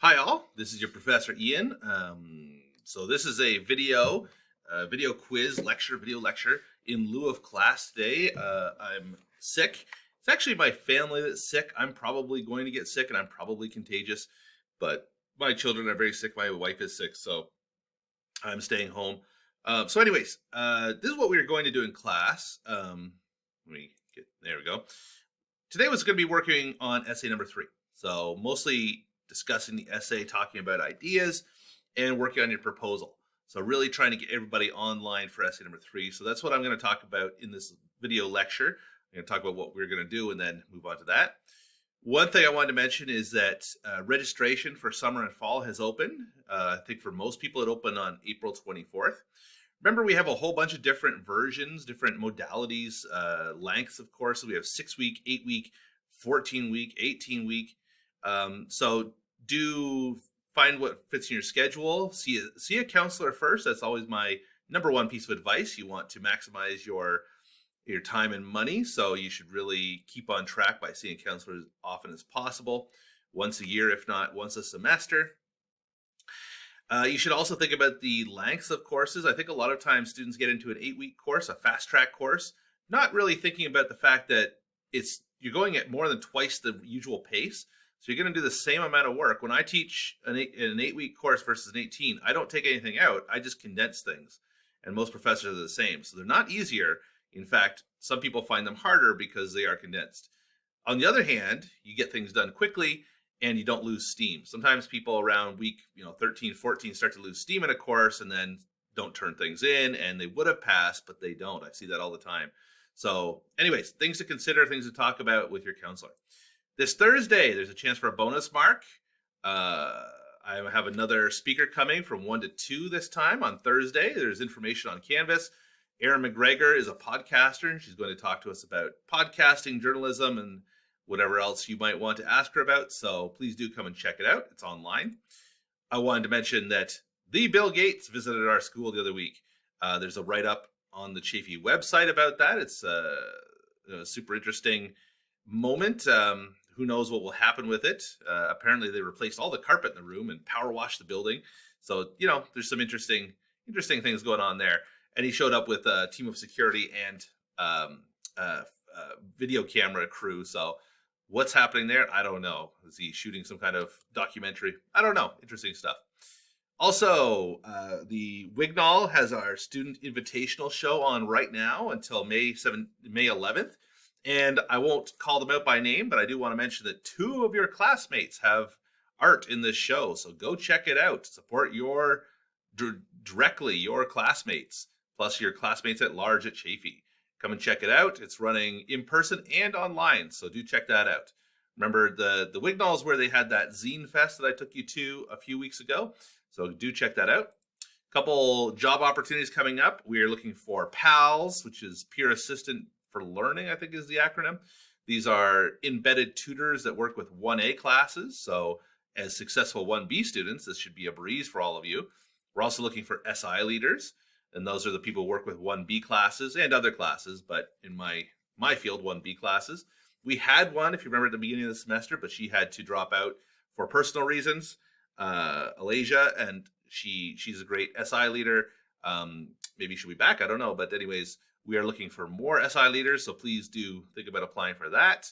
Hi all, this is your Professor Ian. So this is a video quiz lecture, video lecture in lieu of class today. I'm sick. It's actually my family that's sick. I'm probably going to get sick and I'm probably contagious, but my children are very sick. My wife is sick, so I'm staying home. This is what we are going to do in class. There we go. Today was going to be working on essay number 3. So mostly discussing the essay, talking about ideas, and working on your proposal. So really trying to get everybody online for essay number 3. So that's what I'm going to talk about in this video lecture. I'm going to talk about what we're going to do and then move on to that. One thing I wanted to mention is that registration for summer and fall has opened. I think for most people it opened on April 24th. Remember, we have a whole bunch of different versions, different modalities, lengths, of course. So we have 6-week, 8-week, 14-week, 18-week. So do find what fits in your schedule. See a counselor first. That's always my number one piece of advice. You want to maximize your time and money, so you should really keep on track by seeing a counselor as often as possible, once a year, if not once a semester. You should also think about the lengths of courses. I think a lot of times students get into an 8-week course, a fast track course, not really thinking about the fact that you're going at more than twice the usual pace. So you're going to do the same amount of work. When I teach an 8-week course versus an 18, I don't take anything out. I just condense things. And most professors are the same. So they're not easier. In fact, some people find them harder because they are condensed. On the other hand, you get things done quickly and you don't lose steam. Sometimes people around week 13, 14 start to lose steam in a course and then don't turn things in, and they would have passed, but they don't. I see that all the time. So anyways, things to consider, things to talk about with your counselor. This Thursday, there's a chance for a bonus mark. I have another speaker coming from 1 to 2 this time on Thursday. There's information on Canvas. Erin McGregor is a podcaster, and she's going to talk to us about podcasting, journalism, and whatever else you might want to ask her about. So please do come and check it out. It's online. I wanted to mention that the Bill Gates visited our school the other week. There's a write-up on the Chafee website about that. It's a super interesting moment. Who knows what will happen with it? Apparently they replaced all the carpet in the room and power washed the building. So, there's some interesting things going on there. And he showed up with a team of security and video camera crew. So what's happening there? I don't know. Is he shooting some kind of documentary? I don't know. Interesting stuff. Also, the Wignall has our student invitational show on right now until May 11th. And I won't call them out by name, but I do want to mention that 2 of your classmates have art in this show. So go check it out. Support directly your classmates, plus your classmates at large at Chafee. Come and check it out. It's running in person and online, so do check that out. Remember, the Wignalls where they had that Zine Fest that I took you to a few weeks ago. So do check that out. Couple job opportunities coming up. We are looking for PALS, which is Peer Assistant for Learning, I think is the acronym. These are embedded tutors that work with 1A classes. So as successful 1B students, this should be a breeze for all of you. We're also looking for SI leaders, and those are the people who work with 1B classes and other classes, but in my field, 1B classes. We had one, if you remember, at the beginning of the semester, but she had to drop out for personal reasons, Alasia, and she's a great SI leader. Maybe she'll be back, I don't know, but anyways, we are looking for more SI leaders, so please do think about applying for that.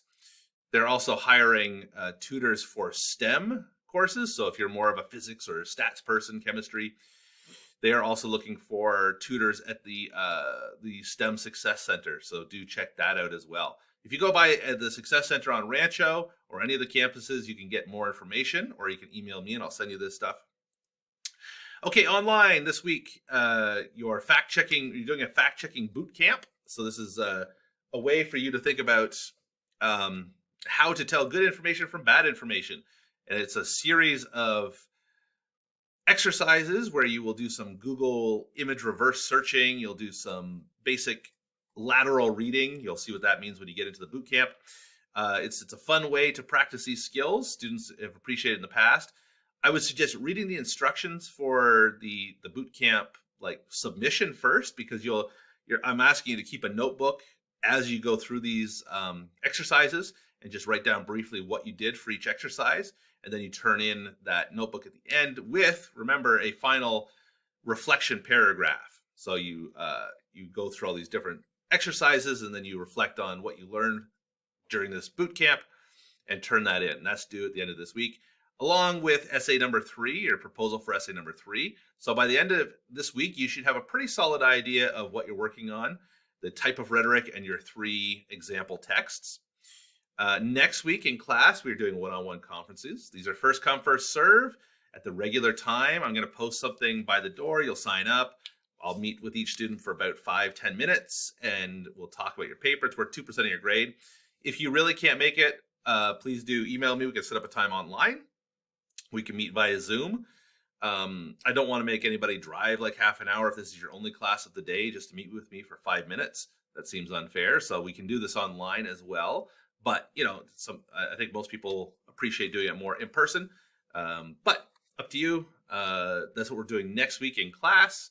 They're also hiring tutors for STEM courses, so if you're more of a physics or stats person, chemistry, they are also looking for tutors at the STEM Success Center, so do check that out as well. If you go by the Success Center on Rancho or any of the campuses, you can get more information, or you can email me and I'll send you this stuff. Okay, online this week, you're doing a fact-checking boot camp. So this is a way for you to think about how to tell good information from bad information. And it's a series of exercises where you will do some Google image reverse searching. You'll do some basic lateral reading. You'll see what that means when you get into the boot camp. It's a fun way to practice these skills. Students have appreciated in the past. I would suggest reading the instructions for the boot camp submission first, because I'm asking you to keep a notebook as you go through these exercises and just write down briefly what you did for each exercise. and then you turn in that notebook at the end with, remember, a final reflection paragraph. So you go through all these different exercises, and then you reflect on what you learned during this boot camp and turn that in. That's due at the end of this week, along with essay number 3, or proposal for essay number 3. So by the end of this week, you should have a pretty solid idea of what you're working on, the type of rhetoric, and your 3 example texts. Next week in class, we're doing one-on-one conferences. These are first come, first serve at the regular time. I'm going to post something by the door. You'll sign up. I'll meet with each student for about 5-10 minutes, and we'll talk about your paper. It's worth 2% of your grade. If you really can't make it, please do email me. We can set up a time online. We can meet via Zoom. I don't want to make anybody drive like half an hour if this is your only class of the day just to meet with me for 5 minutes. That seems unfair. So we can do this online as well. But, you know, I think most people appreciate doing it more in person. But up to you. That's what we're doing next week in class.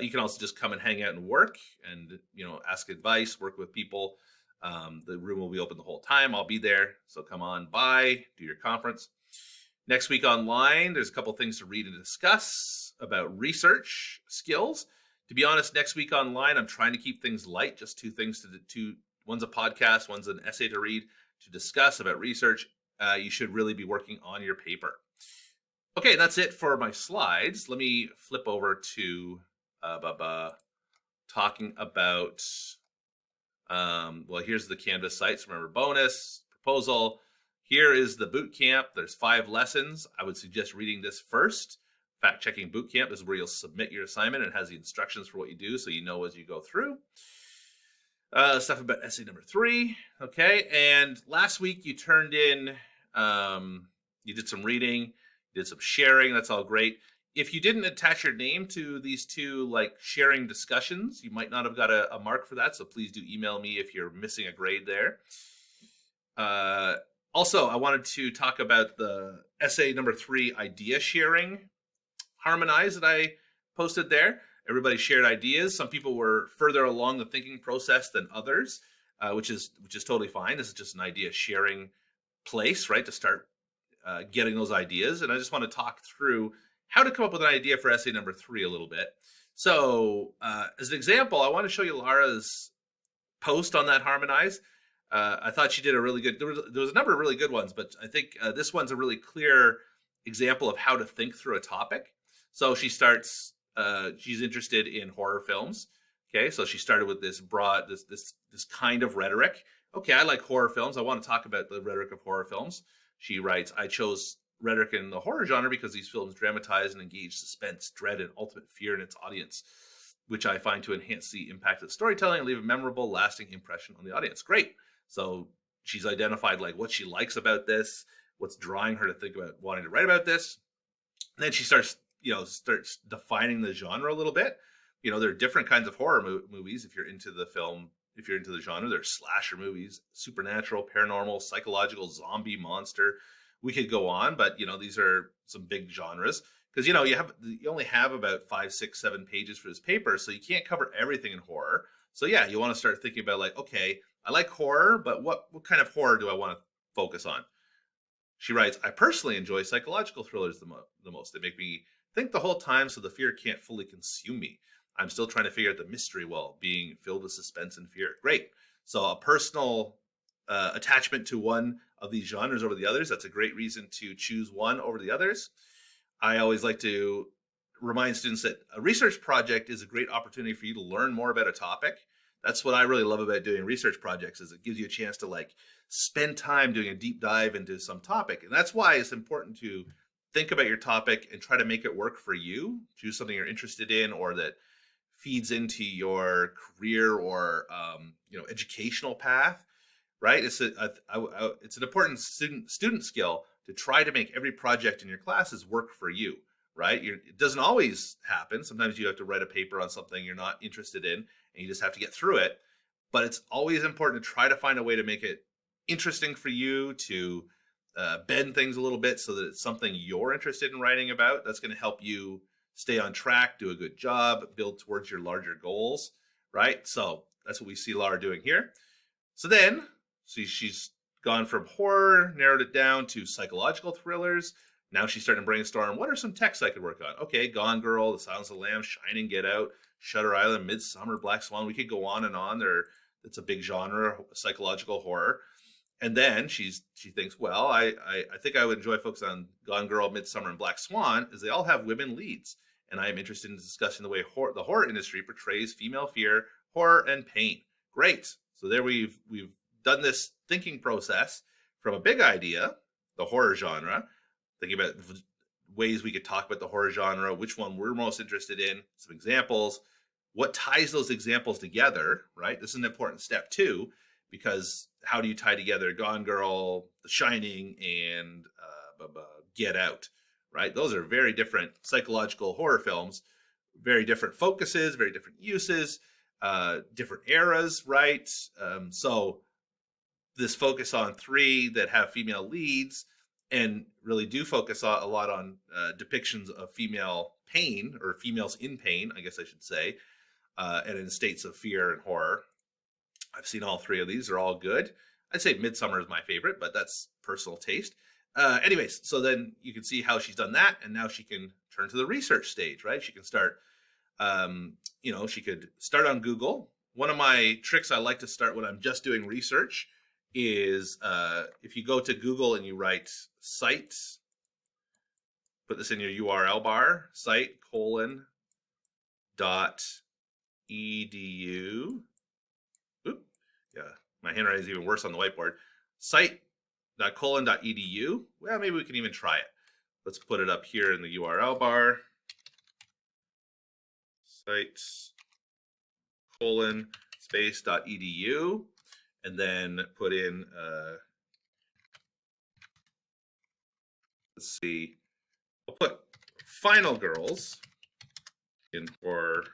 You can also just come and hang out and work and, you know, ask advice, work with people. The room will be open the whole time. I'll be there. So come on by, do your conference. Next week online, there's a couple things to read and discuss about research skills. To be honest, next week online, I'm trying to keep things light, just 2 things to do. One's a podcast, one's an essay to read to discuss about research. You should really be working on your paper. Okay, that's it for my slides. Let me flip over to talking about, well, here's the Canvas sites. Remember, bonus, proposal. Here is the boot camp. There's 5 lessons. I would suggest reading this first. Fact-checking boot camp. This is where you'll submit your assignment. It has the instructions for what you do, so you know as you go through. Stuff about essay number 3. Okay, and last week you turned in, you did some reading, you did some sharing. That's all great. If you didn't attach your name to these 2 like sharing discussions, you might not have got a mark for that. So please do email me if you're missing a grade there. Also, I wanted to talk about the essay number 3 idea sharing harmonize that I posted there. Everybody shared ideas. Some people were further along the thinking process than others, which is totally fine. This is just an idea sharing place, right, to start getting those ideas. And I just want to talk through how to come up with an idea for essay number 3 a little bit. So as an example, I want to show you Lara's post on that harmonize. I thought she did a really good, there was a number of really good ones, but I think this one's a really clear example of how to think through a topic. So she starts, she's interested in horror films. Okay, so she started with this broad, this kind of rhetoric. Okay, I like horror films. I want to talk about the rhetoric of horror films. She writes, I chose rhetoric in the horror genre because these films dramatize and engage suspense, dread, and ultimate fear in its audience, which I find to enhance the impact of storytelling and leave a memorable, lasting impression on the audience. Great. So she's identified like what she likes about this, what's drawing her to think about wanting to write about this. And then she starts defining the genre a little bit. You know, there are different kinds of horror movies. If you're into the film, if you're into the genre, there's slasher movies, supernatural, paranormal, psychological, zombie, monster. We could go on, but you know, these are some big genres because you know you only have about 5, 6, 7 pages for this paper, so you can't cover everything in horror. So yeah, you want to start thinking about like, okay, I like horror, but what kind of horror do I want to focus on? She writes, I personally enjoy psychological thrillers the most. They make me think the whole time, so the fear can't fully consume me. I'm still trying to figure out the mystery while being filled with suspense and fear. Great. So a personal attachment to one of these genres over the others, that's a great reason to choose one over the others. I always like to remind students that a research project is a great opportunity for you to learn more about a topic. That's what I really love about doing research projects, is it gives you a chance to like spend time doing a deep dive into some topic. And that's why it's important to think about your topic and try to make it work for you. Choose something you're interested in or that feeds into your career or educational path, right? It's an important student skill to try to make every project in your classes work for you, right? It doesn't always happen. Sometimes you have to write a paper on something you're not interested in and you just have to get through it. But it's always important to try to find a way to make it interesting for you, to bend things a little bit so that it's something you're interested in writing about. That's going to help you stay on track, do a good job, build towards your larger goals, right? So that's what we see Lara doing here. So then she's gone from horror, narrowed it down to psychological thrillers. Now she's starting to brainstorm, what are some texts I could work on? Okay, Gone Girl, The Silence of the Lambs, Shining, Get Out, Shutter Island, Midsummer, Black Swan. We could go on and on. It's a big genre, psychological horror. And then she thinks, well, I think I would enjoy focusing on Gone Girl, Midsummer, and Black Swan, as they all have women leads. And I am interested in discussing the way the horror industry portrays female fear, horror, and pain. Great. So there we've done this thinking process from a big idea, the horror genre, thinking about ways we could talk about the horror genre, which one we're most interested in, some examples, what ties those examples together, right? This is an important step too, because how do you tie together Gone Girl, The Shining, and Get Out, right? Those are very different psychological horror films, very different focuses, very different uses, different eras, right? So this focus on 3 that have female leads and really do focus a lot on depictions of female pain, or females in pain, I guess I should say, and in states of fear and horror. I've seen all 3 of these. They're all good. I'd say Midsummer is my favorite, but that's personal taste. Anyways, so then you can see how she's done that, and now she can turn to the research stage, right? She can start, she could start on Google. One of my tricks I like to start when I'm just doing research is if you go to Google and you write site, put this in your URL bar, site://edu. Oop, yeah, my handwriting is even worse on the whiteboard. Site://edu. Well, maybe we can even try it. Let's put it up here in the URL bar. Site://edu. And then put in, let's see, I'll put Final Girls in for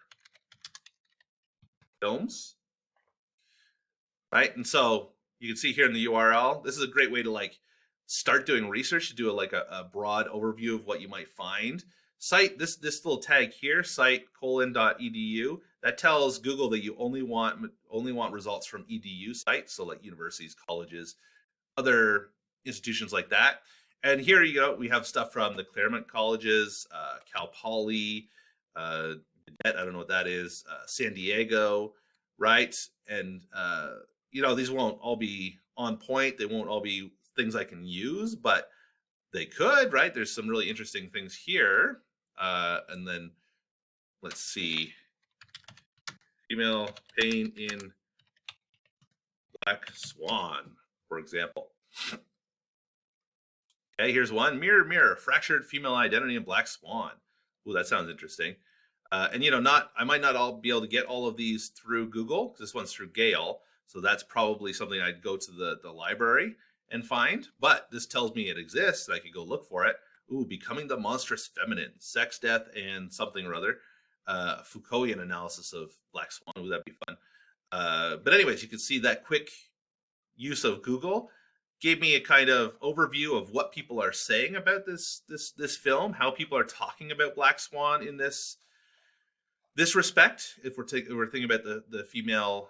films, right? And so you can see here in the URL, this is a great way to like start doing research, to do a broad overview of what you might find. Site, this little tag here, site://edu, that tells Google that you only want results from edu sites, so like universities, colleges, other institutions like that. And here you go, we have stuff from the Claremont colleges, Cal Poly, I don't know what that is, San Diego, right? And these won't all be on point. They won't all be things I can use, but they could, right? There's some really interesting things here. And then let's see, female pain in Black Swan, for example. Okay, here's one. Mirror, mirror, fractured female identity in Black Swan. Ooh, that sounds interesting. And I might not be able to get all of these through Google, because this one's through Gale. So that's probably something I'd go to the library and find. But this tells me it exists, and I could go look for it. Ooh, Becoming the Monstrous Feminine, Sex, Death, and something or other. Foucaultian analysis of Black Swan. Ooh, that'd be fun. But anyways, you can see that quick use of Google gave me a kind of overview of what people are saying about this film, how people are talking about Black Swan in this respect. If we're thinking about the female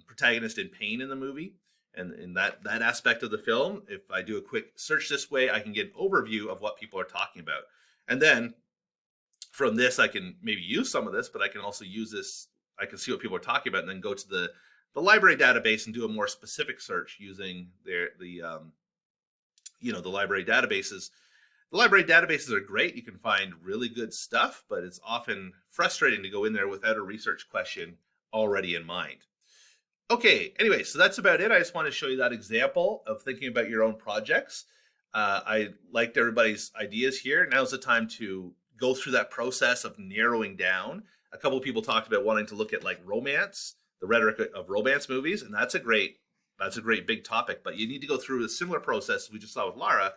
protagonist in pain in the movie, and in that aspect of the film, if I do a quick search this way, I can get an overview of what people are talking about. And then from this, I can maybe use some of this, but I can also use this, I can see what people are talking about, and then go to the library database and do a more specific search using the library databases. The library databases are great. You can find really good stuff, but it's often frustrating to go in there without a research question already in mind. Okay, anyway, so that's about it. I just want to show you that example of thinking about your own projects. I liked everybody's ideas here. Now's the time to go through that process of narrowing down. A couple of people talked about wanting to look at like romance, the rhetoric of romance movies, and that's a great big topic, but you need to go through a similar process we just saw with Lara.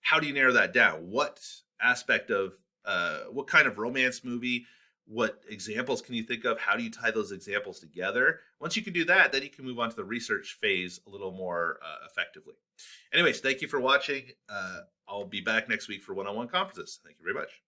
How do you narrow that down? What aspect of, what kind of romance movie, what examples can you think of? How do you tie those examples together? Once you can do that, then you can move on to the research phase a little more effectively. Anyways, thank you for watching. I'll be back next week for one-on-one conferences. Thank you very much.